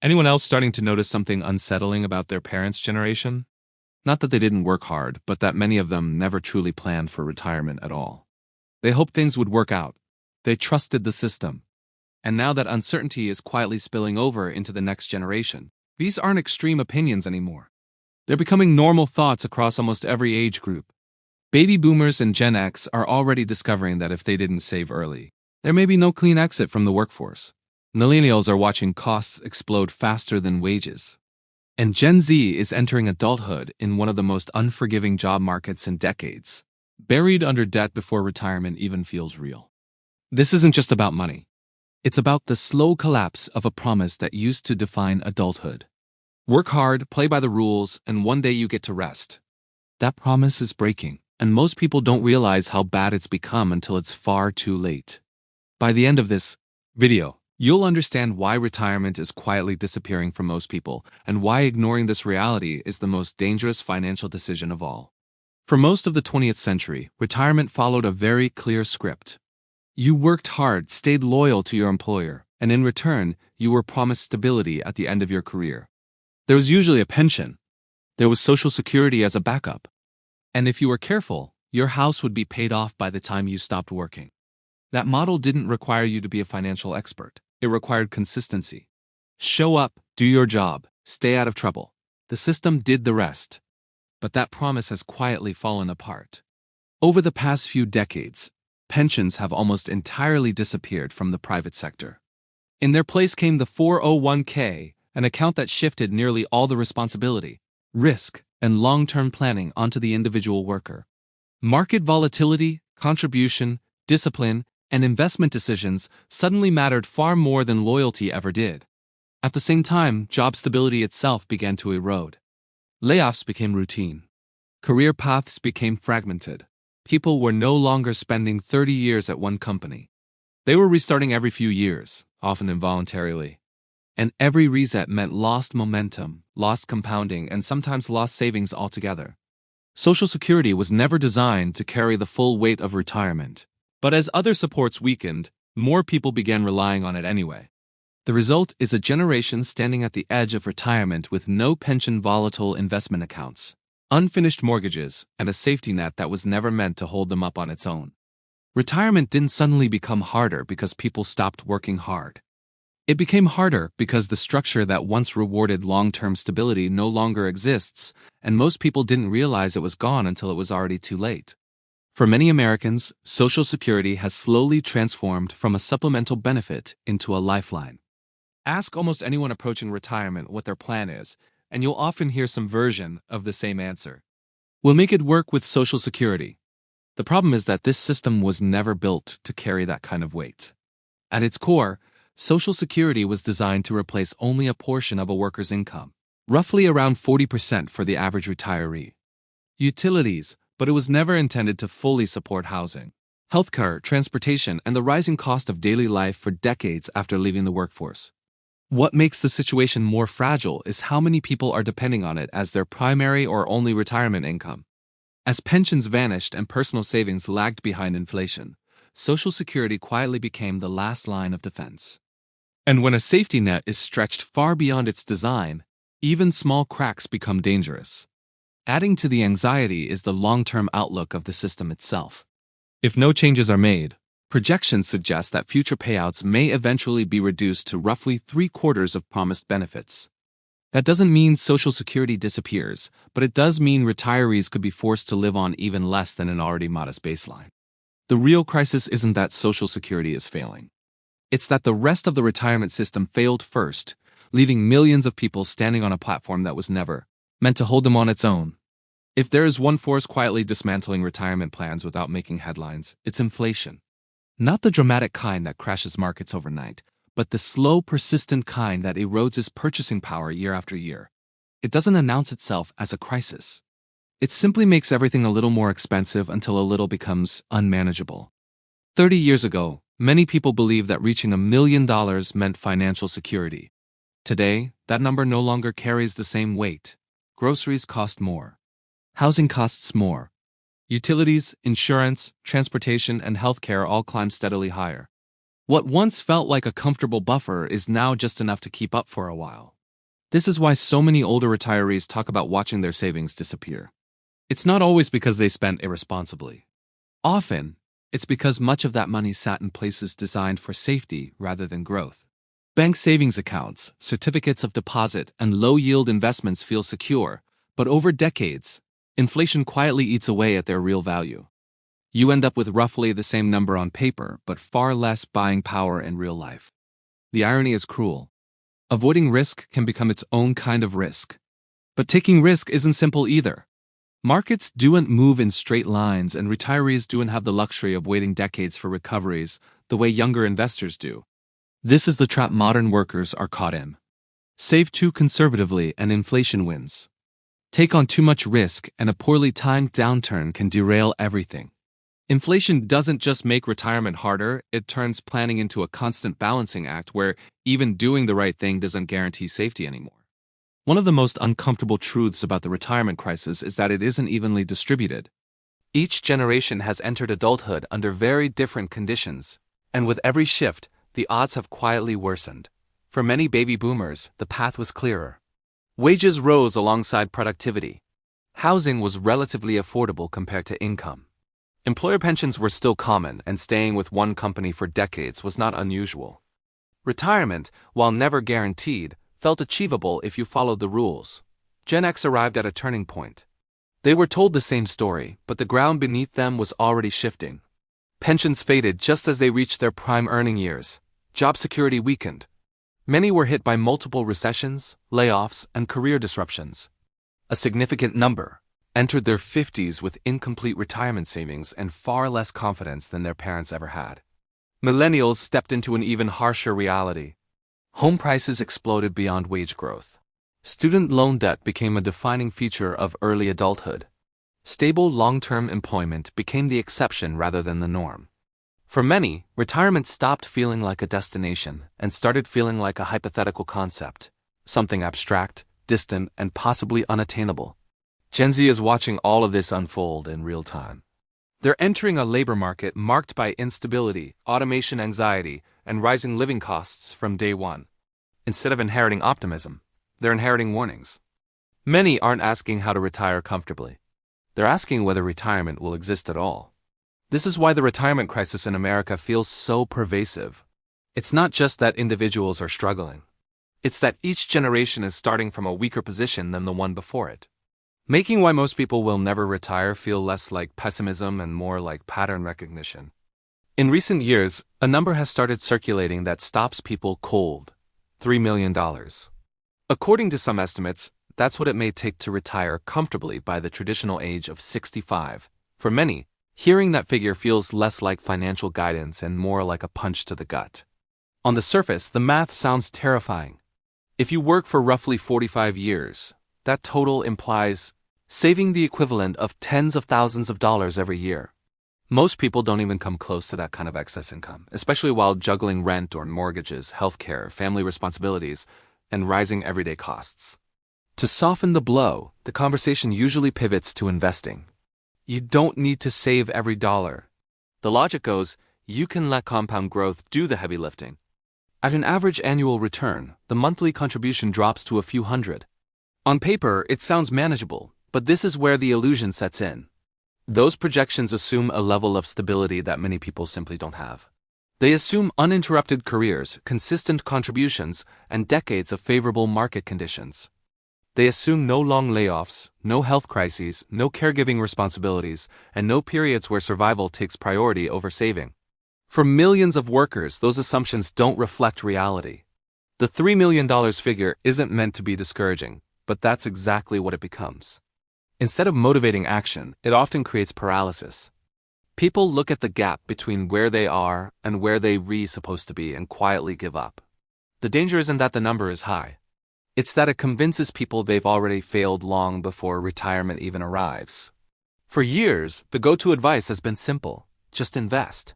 Anyone else starting to notice something unsettling about their parents' generation? Not that they didn't work hard, but that many of them never truly planned for retirement at all. They hoped things would work out. They trusted the system. And now that uncertainty is quietly spilling over into the next generation, these aren't extreme opinions anymore. They're becoming normal thoughts across almost every age group. Baby boomers and Gen X are already discovering that if they didn't save early, there may be no clean exit from the workforce. Millennials are watching costs explode faster than wages. And Gen Z is entering adulthood in one of the most unforgiving job markets in decades, buried under debt before retirement even feels real. This isn't just about money. It's about the slow collapse of a promise that used to define adulthood. Work hard, play by the rules, and one day you get to rest. That promise is breaking, and most people don't realize how bad it's become until it's far too late. By the end of this video, you'll understand why retirement is quietly disappearing for most people and why ignoring this reality is the most dangerous financial decision of all. For most of the 20th century, retirement followed a very clear script. You worked hard, stayed loyal to your employer, and in return, you were promised stability at the end of your career. There was usually a pension. There was Social Security as a backup. And if you were careful, your house would be paid off by the time you stopped working. That model didn't require you to be a financial expert. It required consistency. Show up, do your job, stay out of trouble. The system did the rest. But that promise has quietly fallen apart. Over the past few decades, pensions have almost entirely disappeared from the private sector. In their place came the 401k, an account that shifted nearly all the responsibility, risk, and long-term planning onto the individual worker. Market volatility, contribution, discipline, and investment decisions suddenly mattered far more than loyalty ever did. At the same time, job stability itself began to erode. Layoffs became routine. Career paths became fragmented. People were no longer spending 30 years at one company. They were restarting every few years, often involuntarily. And every reset meant lost momentum, lost compounding, and sometimes lost savings altogether. Social Security was never designed to carry the full weight of retirement. But as other supports weakened, more people began relying on it anyway. The result is a generation standing at the edge of retirement with no pension, volatile investment accounts, unfinished mortgages, and a safety net that was never meant to hold them up on its own. Retirement didn't suddenly become harder because people stopped working hard. It became harder because the structure that once rewarded long-term stability no longer exists, and most people didn't realize it was gone until it was already too late. For many Americans, Social Security has slowly transformed from a supplemental benefit into a lifeline. Ask almost anyone approaching retirement what their plan is, and you'll often hear some version of the same answer. We'll make it work with Social Security. The problem is that this system was never built to carry that kind of weight. At its core, Social Security was designed to replace only a portion of a worker's income, roughly around 40% for the average retiree. Utilities, but it was never intended to fully support housing, healthcare, transportation, and the rising cost of daily life for decades after leaving the workforce. What makes the situation more fragile is how many people are depending on it as their primary or only retirement income. As pensions vanished and personal savings lagged behind inflation, Social Security quietly became the last line of defense. And when a safety net is stretched far beyond its design, even small cracks become dangerous. Adding to the anxiety is the long-term outlook of the system itself. If no changes are made, projections suggest that future payouts may eventually be reduced to roughly 3/4 of promised benefits. That doesn't mean Social Security disappears, but it does mean retirees could be forced to live on even less than an already modest baseline. The real crisis isn't that Social Security is failing. It's that the rest of the retirement system failed first, leaving millions of people standing on a platform that was never meant to hold them on its own. If there is one force quietly dismantling retirement plans without making headlines, it's inflation. Not the dramatic kind that crashes markets overnight, but the slow, persistent kind that erodes its purchasing power year after year. It doesn't announce itself as a crisis. It simply makes everything a little more expensive until a little becomes unmanageable. 30 years ago, many people believed that reaching $1 million meant financial security. Today, that number no longer carries the same weight. Groceries cost more. Housing costs more. Utilities, insurance, transportation, and healthcare all climb steadily higher. What once felt like a comfortable buffer is now just enough to keep up for a while. This is why so many older retirees talk about watching their savings disappear. It's not always because they spent irresponsibly. Often, it's because much of that money sat in places designed for safety rather than growth. Bank savings accounts, certificates of deposit, and low-yield investments feel secure, but over decades, inflation quietly eats away at their real value. You end up with roughly the same number on paper, but far less buying power in real life. The irony is cruel. Avoiding risk can become its own kind of risk. But taking risk isn't simple either. Markets don't move in straight lines, and retirees don't have the luxury of waiting decades for recoveries the way younger investors do. This is the trap modern workers are caught in. Save too conservatively and inflation wins. Take on too much risk and a poorly timed downturn can derail everything. Inflation doesn't just make retirement harder, it turns planning into a constant balancing act where even doing the right thing doesn't guarantee safety anymore. One of the most uncomfortable truths about the retirement crisis is that it isn't evenly distributed. Each generation has entered adulthood under very different conditions, and with every shift, the odds have quietly worsened. For many baby boomers, the path was clearer. Wages rose alongside productivity. Housing was relatively affordable compared to income. Employer pensions were still common, and staying with one company for decades was not unusual. Retirement, while never guaranteed, felt achievable if you followed the rules. Gen X arrived at a turning point. They were told the same story, but the ground beneath them was already shifting. Pensions faded just as they reached their prime earning years. Job security weakened. Many were hit by multiple recessions, layoffs, and career disruptions. A significant number entered their 50s with incomplete retirement savings and far less confidence than their parents ever had. Millennials stepped into an even harsher reality. Home prices exploded beyond wage growth. Student loan debt became a defining feature of early adulthood. Stable long-term employment became the exception rather than the norm. For many, retirement stopped feeling like a destination and started feeling like a hypothetical concept, something abstract, distant, and possibly unattainable. Gen Z is watching all of this unfold in real time. They're entering a labor market marked by instability, automation anxiety, and rising living costs from day one. Instead of inheriting optimism, they're inheriting warnings. Many aren't asking how to retire comfortably. They're asking whether retirement will exist at all. This is why the retirement crisis in America feels so pervasive. It's not just that individuals are struggling. It's that each generation is starting from a weaker position than the one before it, making why most people will never retire feel less like pessimism and more like pattern recognition. In recent years, a number has started circulating that stops people cold: $3 million. According to some estimates, that's what it may take to retire comfortably by the traditional age of 65. For many, hearing that figure feels less like financial guidance and more like a punch to the gut. On the surface, the math sounds terrifying. If you work for roughly 45 years, that total implies saving the equivalent of tens of thousands of dollars every year. Most people don't even come close to that kind of excess income, especially while juggling rent or mortgages, healthcare, family responsibilities, and rising everyday costs. To soften the blow, the conversation usually pivots to investing. You don't need to save every dollar. The logic goes, you can let compound growth do the heavy lifting. At an average annual return, the monthly contribution drops to a few hundred. On paper, it sounds manageable, but this is where the illusion sets in. Those projections assume a level of stability that many people simply don't have. They assume uninterrupted careers, consistent contributions, and decades of favorable market conditions. They assume no long layoffs, no health crises, no caregiving responsibilities, and no periods where survival takes priority over saving. For millions of workers, those assumptions don't reflect reality. The $3 million figure isn't meant to be discouraging, but that's exactly what it becomes. Instead of motivating action, it often creates paralysis. People look at the gap between where they are and where they're supposed to be and quietly give up. The danger isn't that the number is high. It's that it convinces people they've already failed long before retirement even arrives. For years, the go-to advice has been simple: just invest.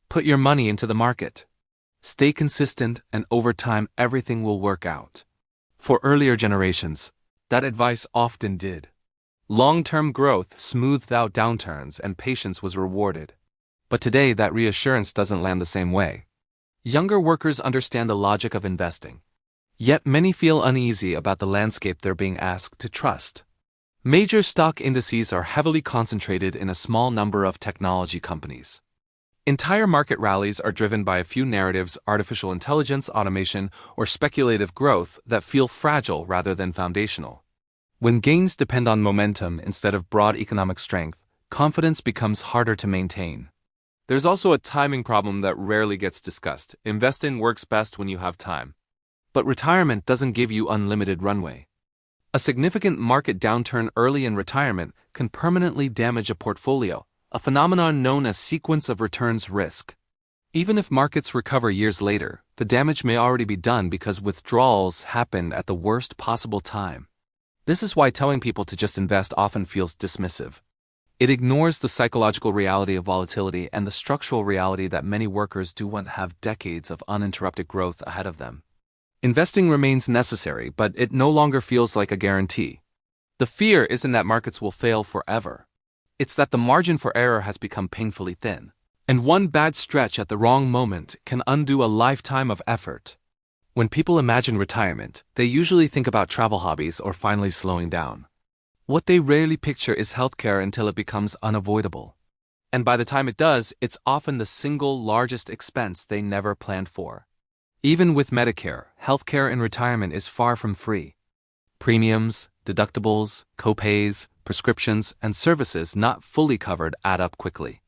Put your money into the market. Stay consistent, and over time everything will work out. For earlier generations, that advice often did. Long-term growth smoothed out downturns and patience was rewarded. But today that reassurance doesn't land the same way. Younger workers understand the logic of investing. Yet many feel uneasy about the landscape they're being asked to trust. Major stock indices are heavily concentrated in a small number of technology companies. Entire market rallies are driven by a few narratives, artificial intelligence, automation, or speculative growth that feel fragile rather than foundational. When gains depend on momentum instead of broad economic strength, confidence becomes harder to maintain. There's also a timing problem that rarely gets discussed. Investing works best when you have time. But retirement doesn't give you unlimited runway. A significant market downturn early in retirement can permanently damage a portfolio, a phenomenon known as sequence of returns risk. Even if markets recover years later, the damage may already be done because withdrawals happen at the worst possible time. This is why telling people to just invest often feels dismissive. It ignores the psychological reality of volatility and the structural reality that many workers do want to have decades of uninterrupted growth ahead of them. Investing remains necessary, but it no longer feels like a guarantee. The fear isn't that markets will fail forever. It's that the margin for error has become painfully thin, and one bad stretch at the wrong moment can undo a lifetime of effort. When people imagine retirement, they usually think about travel hobbies or finally slowing down. What they rarely picture is healthcare until it becomes unavoidable. And by the time it does, it's often the single largest expense they never planned for. Even with Medicare, healthcare in retirement is far from free. Premiums, deductibles, copays, prescriptions, and services not fully covered add up quickly.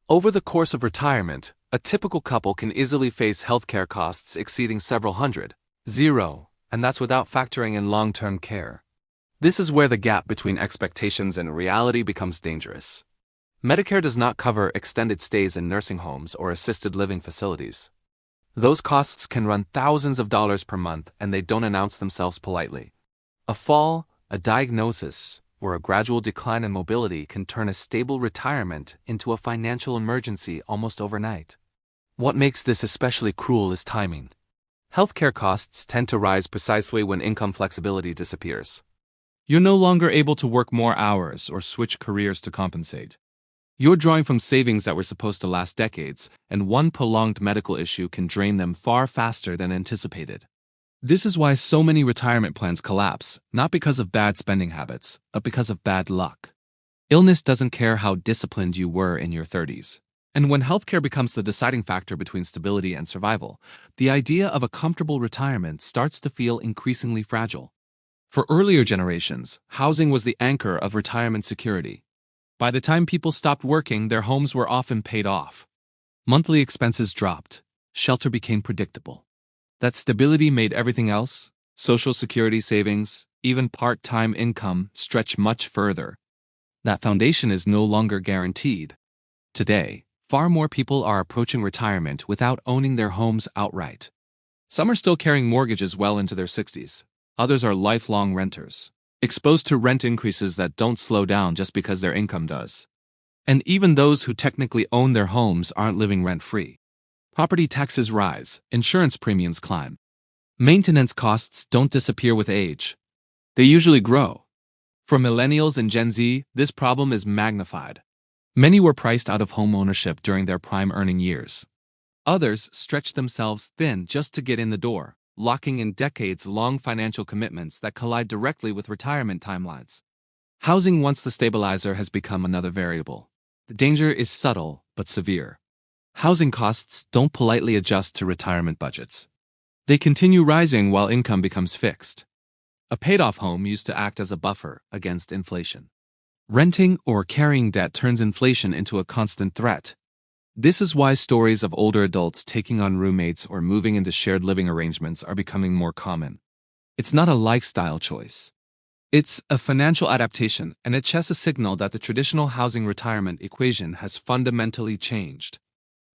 Over the course of retirement, a typical couple can easily face healthcare costs exceeding several hundred, and that's without factoring in long-term care. This is where the gap between expectations and reality becomes dangerous. Medicare does not cover extended stays in nursing homes or assisted living facilities. Those costs can run thousands of dollars per month, and they don't announce themselves politely. A fall, a diagnosis, or a gradual decline in mobility can turn a stable retirement into a financial emergency almost overnight. What makes this especially cruel is timing. Healthcare costs tend to rise precisely when income flexibility disappears. You're no longer able to work more hours or switch careers to compensate. You're drawing from savings that were supposed to last decades, and one prolonged medical issue can drain them far faster than anticipated. This is why so many retirement plans collapse, not because of bad spending habits, but because of bad luck. Illness doesn't care how disciplined you were in your 30s. And when healthcare becomes the deciding factor between stability and survival, the idea of a comfortable retirement starts to feel increasingly fragile. For earlier generations, housing was the anchor of retirement security. By the time people stopped working, their homes were often paid off. Monthly expenses dropped. Shelter became predictable. That stability made everything else, Social Security savings, even part-time income, stretch much further. That foundation is no longer guaranteed. Today, far more people are approaching retirement without owning their homes outright. Some are still carrying mortgages well into their 60s. Others are lifelong renters, exposed to rent increases that don't slow down just because their income does. And even those who technically own their homes aren't living rent-free. Property taxes rise, insurance premiums climb. Maintenance costs don't disappear with age. They usually grow. For millennials and Gen Z, this problem is magnified. Many were priced out of home ownership during their prime earning years. Others stretched themselves thin just to get in the door, locking in decades-long financial commitments that collide directly with retirement timelines. Housing, once the stabilizer, has become another variable. The danger is subtle but severe. Housing costs don't politely adjust to retirement budgets. They continue rising while income becomes fixed. A paid-off home used to act as a buffer against inflation. Renting or carrying debt turns inflation into a constant threat. This is why stories of older adults taking on roommates or moving into shared living arrangements are becoming more common. It's not a lifestyle choice. It's a financial adaptation, and it sends a signal that the traditional housing retirement equation has fundamentally changed.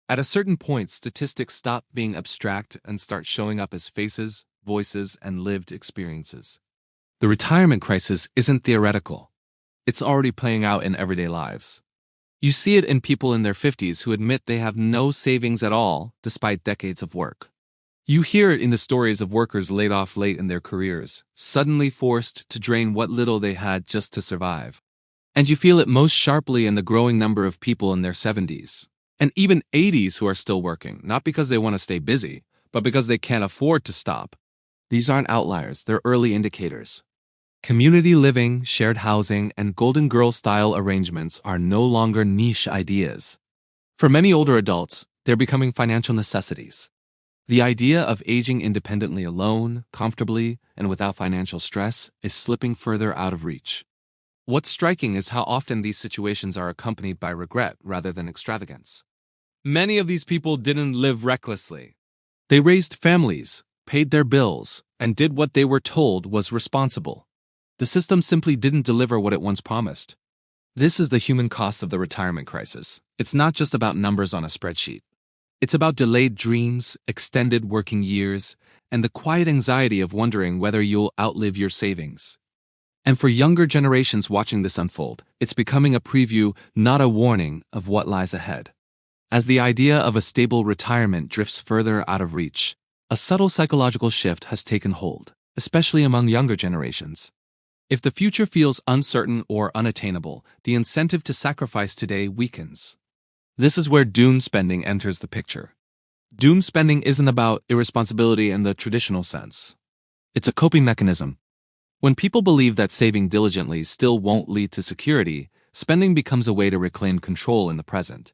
At a certain point, statistics stop being abstract and start showing up as faces, voices, and lived experiences. The retirement crisis isn't theoretical. It's already playing out in everyday lives. You see it in people in their 50s who admit they have no savings at all despite decades of work. You hear it in the stories of workers laid off late in their careers, suddenly forced to drain what little they had just to survive. And you feel it most sharply in the growing number of people in their 70s. And even 80s who are still working, not because they want to stay busy, but because they can't afford to stop. These aren't outliers, they're early indicators. Community living, shared housing, and Golden Girl-style arrangements are no longer niche ideas. For many older adults, they're becoming financial necessities. The idea of aging independently alone, comfortably, and without financial stress is slipping further out of reach. What's striking is how often these situations are accompanied by regret rather than extravagance. Many of these people didn't live recklessly. They raised families, paid their bills, and did what they were told was responsible. The system simply didn't deliver what it once promised. This is the human cost of the retirement crisis. It's not just about numbers on a spreadsheet. It's about delayed dreams, extended working years, and the quiet anxiety of wondering whether you'll outlive your savings. And for younger generations watching this unfold, it's becoming a preview, not a warning, of what lies ahead. As the idea of a stable retirement drifts further out of reach, a subtle psychological shift has taken hold, especially among younger generations. If the future feels uncertain or unattainable, the incentive to sacrifice today weakens. This is where doom spending enters the picture. Doom spending isn't about irresponsibility in the traditional sense. It's a coping mechanism. When people believe that saving diligently still won't lead to security, spending becomes a way to reclaim control in the present.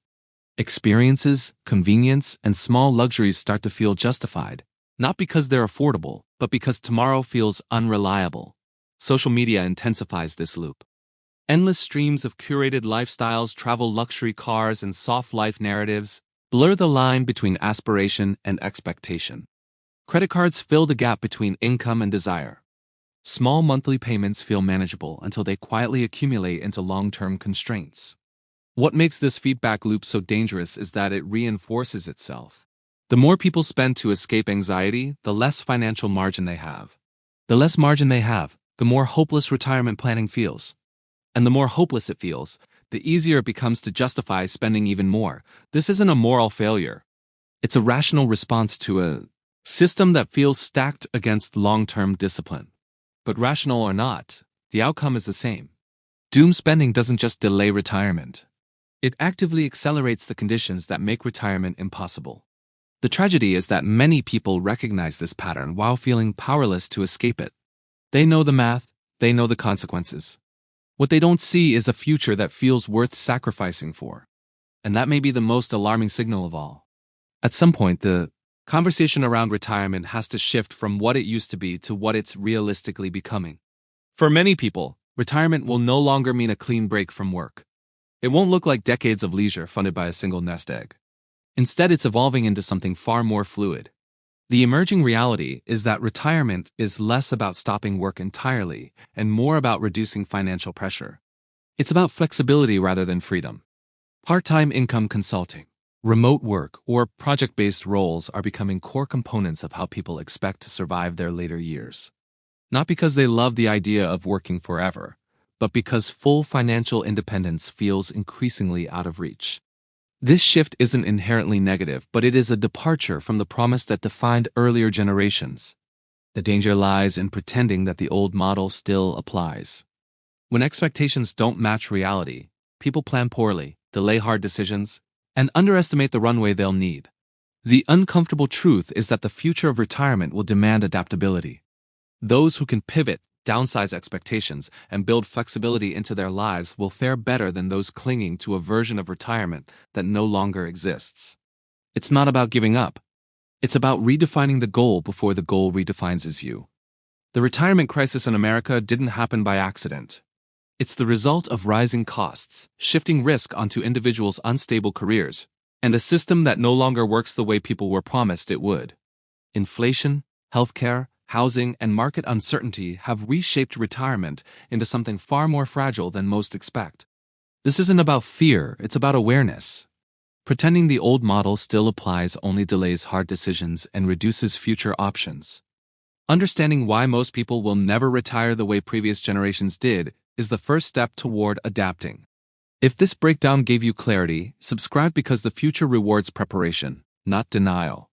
Experiences, convenience, and small luxuries start to feel justified, not because they're affordable, but because tomorrow feels unreliable. Social media intensifies this loop. Endless streams of curated lifestyles, travel luxury cars, and soft life narratives blur the line between aspiration and expectation. Credit cards fill the gap between income and desire. Small monthly payments feel manageable until they quietly accumulate into long-term constraints. What makes this feedback loop so dangerous is that it reinforces itself. The more people spend to escape anxiety, the less financial margin they have. The less margin they have, the more hopeless retirement planning feels. And the more hopeless it feels, the easier it becomes to justify spending even more. This isn't a moral failure. It's a rational response to a system that feels stacked against long-term discipline. But rational or not, the outcome is the same. Doom spending doesn't just delay retirement. It actively accelerates the conditions that make retirement impossible. The tragedy is that many people recognize this pattern while feeling powerless to escape it. They know the math, they know the consequences. What they don't see is a future that feels worth sacrificing for. And that may be the most alarming signal of all. At some point, the conversation around retirement has to shift from what it used to be to what it's realistically becoming. For many people, retirement will no longer mean a clean break from work. It won't look like decades of leisure funded by a single nest egg. Instead, it's evolving into something far more fluid. The emerging reality is that retirement is less about stopping work entirely and more about reducing financial pressure. It's about flexibility rather than freedom. Part-time income consulting, remote work, or project-based roles are becoming core components of how people expect to survive their later years. Not because they love the idea of working forever, but because full financial independence feels increasingly out of reach. This shift isn't inherently negative, but it is a departure from the promise that defined earlier generations. The danger lies in pretending that the old model still applies. When expectations don't match reality, people plan poorly, delay hard decisions, and underestimate the runway they'll need. The uncomfortable truth is that the future of retirement will demand adaptability. Those who can pivot, downsize expectations, and build flexibility into their lives will fare better than those clinging to a version of retirement that no longer exists. It's not about giving up. It's about redefining the goal before the goal redefines you. The retirement crisis in America didn't happen by accident. It's the result of rising costs, shifting risk onto individuals' unstable careers, and a system that no longer works the way people were promised it would. Inflation, healthcare, housing, and market uncertainty have reshaped retirement into something far more fragile than most expect. This isn't about fear, it's about awareness. Pretending the old model still applies only delays hard decisions and reduces future options. Understanding why most people will never retire the way previous generations did is the first step toward adapting. If this breakdown gave you clarity, subscribe because the future rewards preparation, not denial.